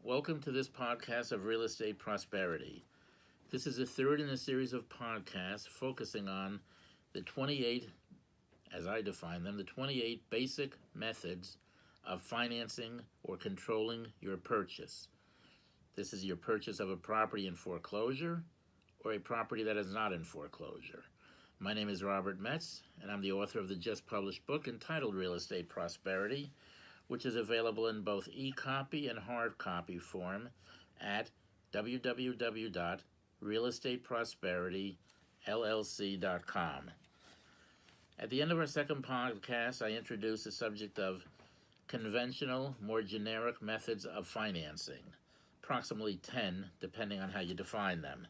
Welcome to this podcast of Real Estate Prosperity. This is the third in a series of podcasts focusing on the 28, as I define them, the 28 basic methods of financing or controlling your purchase. This is your purchase of a property in foreclosure or a property that is not in foreclosure. My name is Robert Metz, and I'm the author of the just published book entitled Real Estate Prosperity, which is available in both e-copy and hard copy form at www.realestateprosperityllc.com. At the end of our second podcast, I introduced the subject of conventional, more generic methods of financing, approximately 10, depending on how you define them.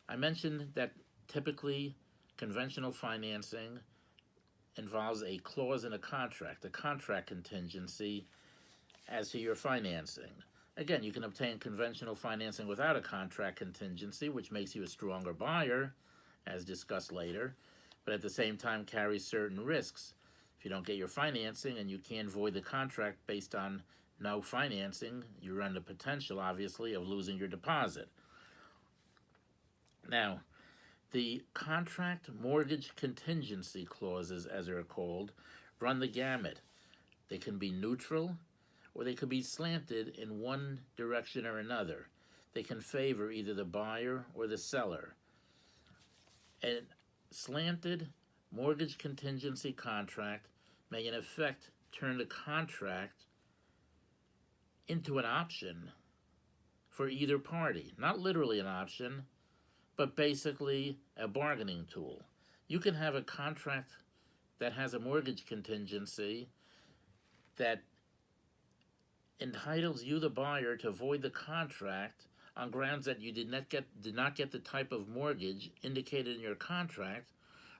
I mentioned that typically conventional financing involves a clause in a contract contingency as to your financing. Again, you can obtain conventional financing without a contract contingency, which makes you a stronger buyer, as discussed later, but at the same time carries certain risks. If you don't get your financing and you can't void the contract based on no financing, you run the potential, obviously, of losing your deposit. Now, the contract mortgage contingency clauses, as they're called, run the gamut. They can be neutral or they can be slanted in one direction or another. They can favor either the buyer or the seller. A slanted mortgage contingency contract may in effect turn the contract into an option for either party. Not literally an option, but basically a bargaining tool. You can have a contract that has a mortgage contingency that entitles you, the buyer, to void the contract on grounds that you did not get the type of mortgage indicated in your contract,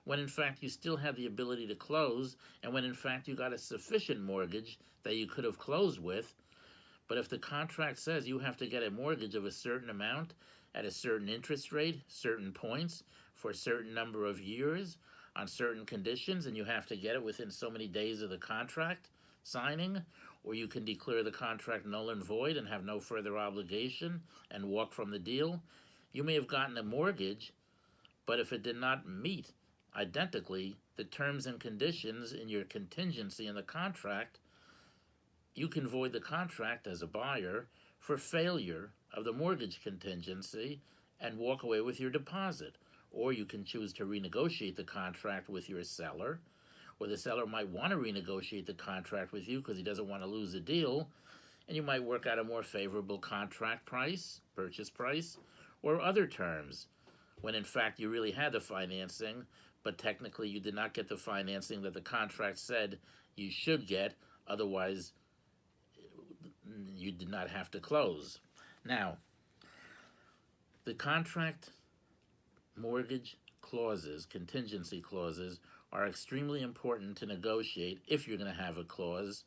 when in fact you still have the ability to close, and when in fact you got a sufficient mortgage that you could have closed with. But if the contract says you have to get a mortgage of a certain amount at a certain interest rate, certain points, for a certain number of years, on certain conditions, and you have to get it within so many days of the contract signing, or you can declare the contract null and void and have no further obligation and walk from the deal. You may have gotten a mortgage, but if it did not meet identically the terms and conditions in your contingency in the contract, you can void the contract as a buyer for failure of the mortgage contingency and walk away with your deposit. Or you can choose to renegotiate the contract with your seller, or the seller might want to renegotiate the contract with you because he doesn't want to lose the deal, and you might work out a more favorable contract price, purchase price, or other terms, when in fact you really had the financing, but technically you did not get the financing that the contract said you should get, otherwise you did not have to close. Now, the contract mortgage clauses, contingency clauses, are extremely important to negotiate if you're going to have a clause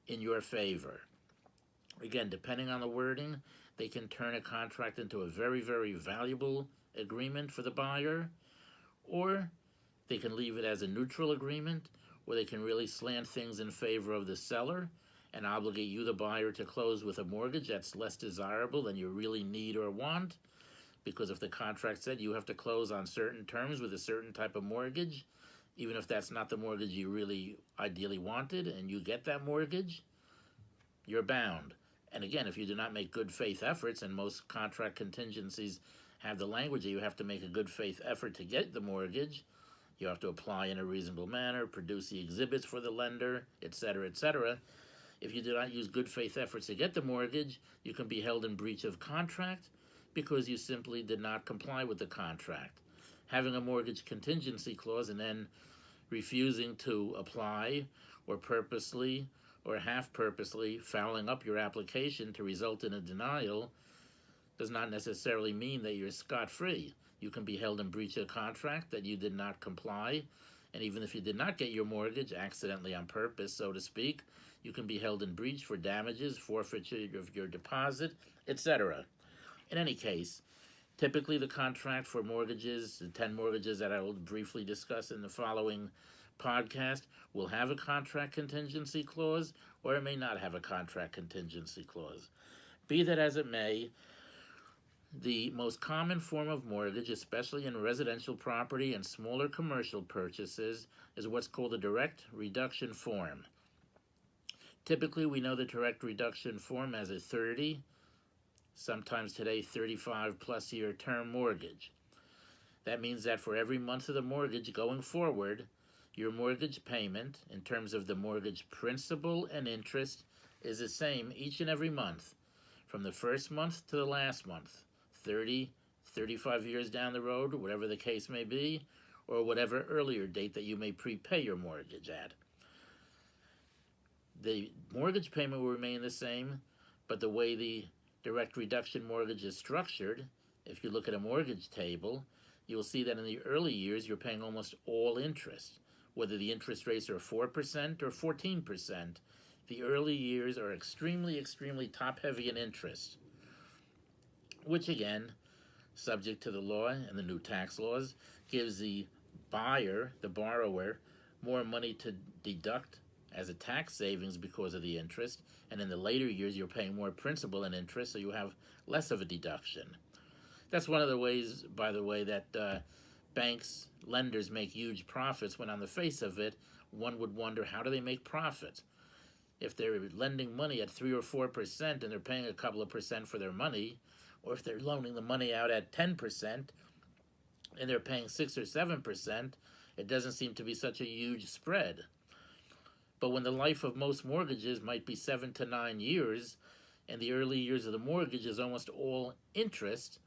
in your favor. Again, depending on the wording, they can turn a contract into a very, very valuable agreement for the buyer, or they can leave it as a neutral agreement, or they can really slant things in favor of the seller and obligate you, the buyer, to close with a mortgage that's less desirable than you really need or want, because if the contract said you have to close on certain terms with a certain type of mortgage, even if that's not the mortgage you really ideally wanted, and you get that mortgage, you're bound. And again, if you do not make good faith efforts, and most contract contingencies have the language that you have to make a good faith effort to get the mortgage, you have to apply in a reasonable manner, produce the exhibits for the lender, etc., etc. If you do not use good faith efforts to get the mortgage, you can be held in breach of contract because you simply did not comply with the contract. Having a mortgage contingency clause and then refusing to apply, or purposely or half-purposely fouling up your application to result in a denial, does not necessarily mean that you're scot-free. You can be held in breach of contract that you did not comply, and even if you did not get your mortgage, accidentally on purpose, so to speak, you can be held in breach for damages, forfeiture of your deposit, etc. In any case, typically the contract for mortgages, the 10 mortgages that I will briefly discuss in the following podcast, will have a contract contingency clause, or it may not have a contract contingency clause. Be that as it may, the most common form of mortgage, especially in residential property and smaller commercial purchases, is what's called a direct reduction form. Typically, we know the direct reduction form as a 30, sometimes today 35 plus year term mortgage. That means that for every month of the mortgage going forward, your mortgage payment, in terms of the mortgage principal and interest, is the same each and every month, from the first month to the last month, 30, 35 years down the road, whatever the case may be, or whatever earlier date that you may prepay your mortgage at. The mortgage payment will remain the same, but the way the direct reduction mortgage is structured, if you look at a mortgage table, you'll see that in the early years you're paying almost all interest. Whether the interest rates are 4% or 14%, the early years are extremely, extremely top-heavy in interest, which again, subject to the law and the new tax laws, gives the buyer, the borrower, more money to deduct as a tax savings because of the interest, and in the later years you're paying more principal and interest, so you have less of a deduction. That's one of the ways, by the way, that banks, lenders make huge profits, when on the face of it, one would wonder, how do they make profit? If they're lending money at 3 or 4% and they're paying a couple of percent for their money, or if they're loaning the money out at 10% and they're paying 6 or 7%, it doesn't seem to be such a huge spread. But when the life of most mortgages might be 7 to 9 years, and the early years of the mortgage is almost all interest,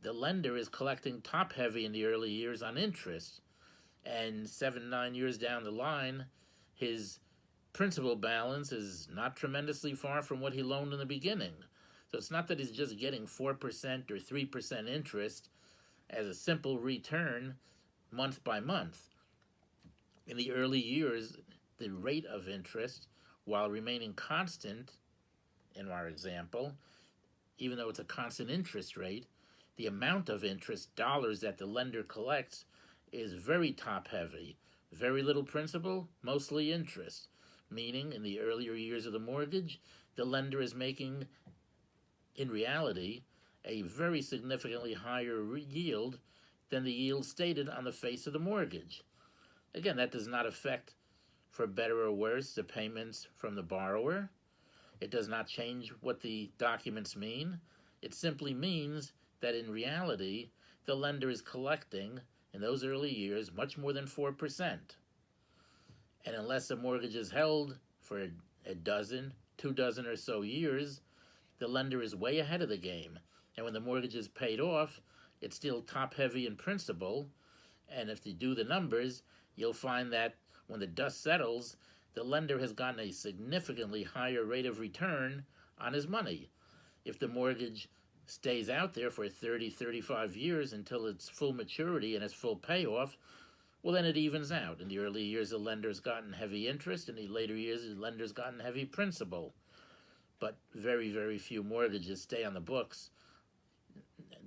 the lender is collecting top-heavy in the early years on interest, and 7, 9 years down the line, his principal balance is not tremendously far from what he loaned in the beginning. So it's not that he's just getting 4% or 3% interest as a simple return month by month. In the early years, the rate of interest, while remaining constant, in our example, even though it's a constant interest rate, the amount of interest, dollars, that the lender collects is very top-heavy. Very little principal, mostly interest. Meaning, in the earlier years of the mortgage, the lender is making, in reality, a very significantly higher yield than the yield stated on the face of the mortgage. Again, that does not affect, for better or worse, the payments from the borrower. It does not change what the documents mean. It simply means that in reality, the lender is collecting, in those early years, much more than 4%. And unless the mortgage is held for a dozen, 2 dozen or so years, the lender is way ahead of the game. And when the mortgage is paid off, it's still top-heavy in principal. And if you do the numbers, you'll find that when the dust settles, the lender has gotten a significantly higher rate of return on his money. If the mortgage stays out there for 30, 35 years until its full maturity and its full payoff, well, then it evens out. In the early years, the lender's gotten heavy interest. In the later years, the lender's gotten heavy principal. But very, very few mortgages stay on the books,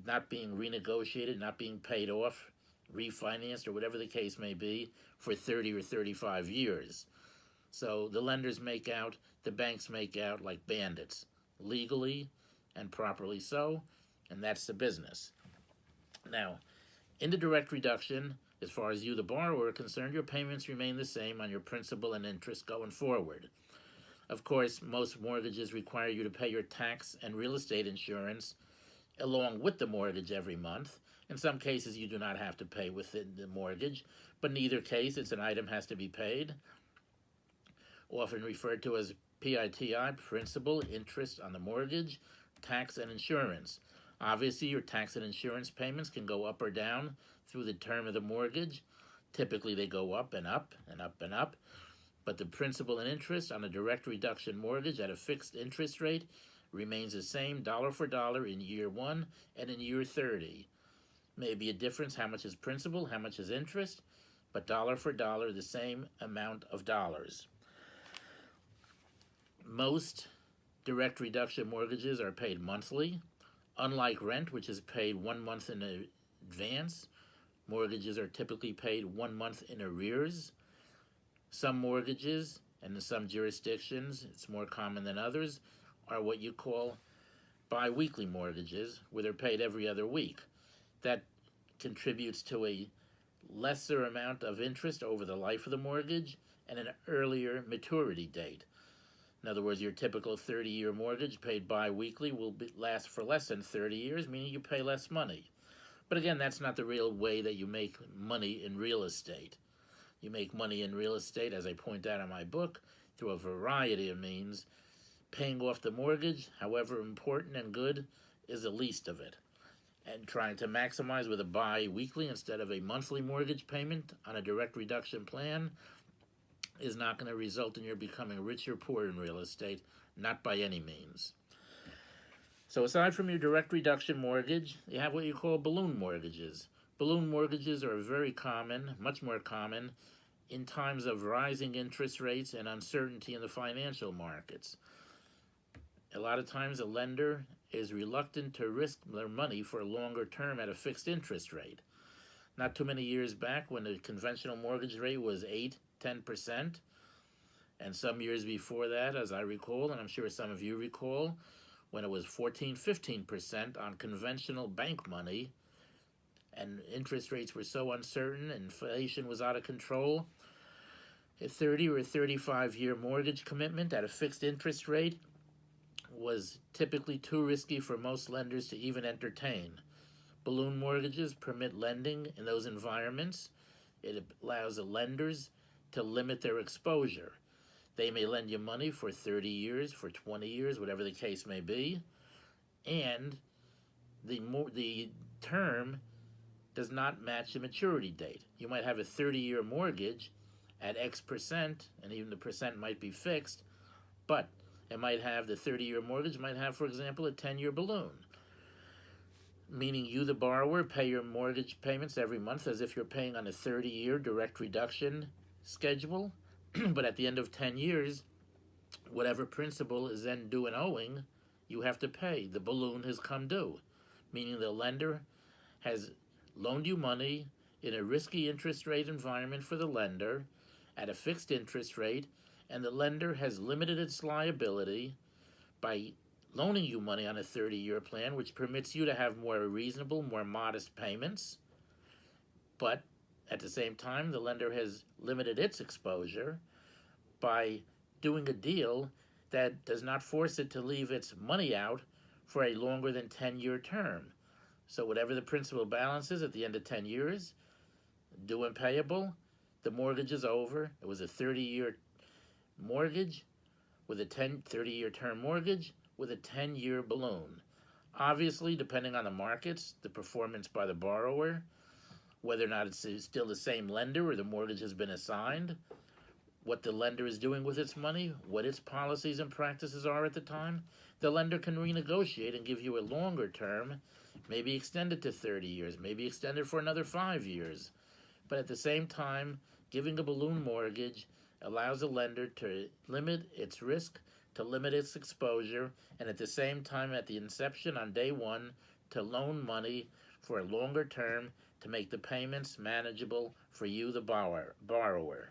not being renegotiated, not being paid off, refinanced, or whatever the case may be, for 30 or 35 years. So the lenders make out, the banks make out like bandits, legally and properly so, and that's the business. Now, in the direct reduction, as far as you, the borrower, are concerned, your payments remain the same on your principal and interest going forward. Of course, most mortgages require you to pay your tax and real estate insurance along with the mortgage every month. In some cases, you do not have to pay within the mortgage, but in either case, it's an item has to be paid, often referred to as PITI, principal, interest on the mortgage, tax and insurance. Obviously, your tax and insurance payments can go up or down through the term of the mortgage. Typically, they go up and up and up and up, but the principal and interest on a direct reduction mortgage at a fixed interest rate remains the same dollar for dollar in year 1 and in year 30. Maybe a difference, how much is principal, how much is interest, but dollar for dollar, the same amount of dollars. Most direct reduction mortgages are paid monthly. Unlike rent, which is paid 1 month in advance, mortgages are typically paid 1 month in arrears. Some mortgages, and in some jurisdictions, it's more common than others, are what you call bi-weekly mortgages, where they're paid every other week. That contributes to a lesser amount of interest over the life of the mortgage and an earlier maturity date. In other words, your typical 30-year mortgage paid bi-weekly will last for less than 30 years, meaning you pay less money. But again, that's not the real way that you make money in real estate. You make money in real estate, as I point out in my book, through a variety of means. Paying off the mortgage, however important and good, is the least of it. And trying to maximize with a bi-weekly instead of a monthly mortgage payment on a direct reduction plan is not going to result in your becoming rich or poor in real estate, not by any means. So aside from your direct reduction mortgage, you have what you call balloon mortgages. Balloon mortgages are very common, much more common, in times of rising interest rates and uncertainty in the financial markets. A lot of times a lender is reluctant to risk their money for a longer term at a fixed interest rate. Not too many years back, when the conventional mortgage rate was 8-10%, and some years before that, as I recall, and I'm sure some of you recall, when it was 14-15% on conventional bank money, and interest rates were so uncertain, inflation was out of control, a 30 or 35-year mortgage commitment at a fixed interest rate was typically too risky for most lenders to even entertain. Balloon mortgages permit lending in those environments. It allows the lenders to limit their exposure. They may lend you money for 30 years, for 20 years, whatever the case may be, and the term does not match the maturity date. You might have a 30-year mortgage at X percent, and even the percent might be fixed, but it might have, the 30-year mortgage might have, for example, a 10-year balloon, meaning you, the borrower, pay your mortgage payments every month as if you're paying on a 30-year direct reduction schedule, but at the end of 10 years, whatever principal is then due and owing, you have to pay. The balloon has come due, meaning the lender has loaned you money in a risky interest rate environment for the lender at a fixed interest rate, and the lender has limited its liability by loaning you money on a 30-year plan, which permits you to have more reasonable, more modest payments. But at the same time, the lender has limited its exposure by doing a deal that does not force it to leave its money out for a longer than 10-year term. So whatever the principal balance is at the end of 10 years, due and payable, the mortgage is over. It was a 30-year mortgage with a 30-year term mortgage with a 10-year balloon. Obviously, depending on the markets, the performance by the borrower, whether or not it's still the same lender or the mortgage has been assigned, what the lender is doing with its money, what its policies and practices are at the time, the lender can renegotiate and give you a longer term, maybe extend it to 30 years, maybe extend it for another 5 years. But at the same time, giving a balloon mortgage allows a lender to limit its risk, to limit its exposure, and at the same time, at the inception on day one, to loan money for a longer term to make the payments manageable for you, the borrower.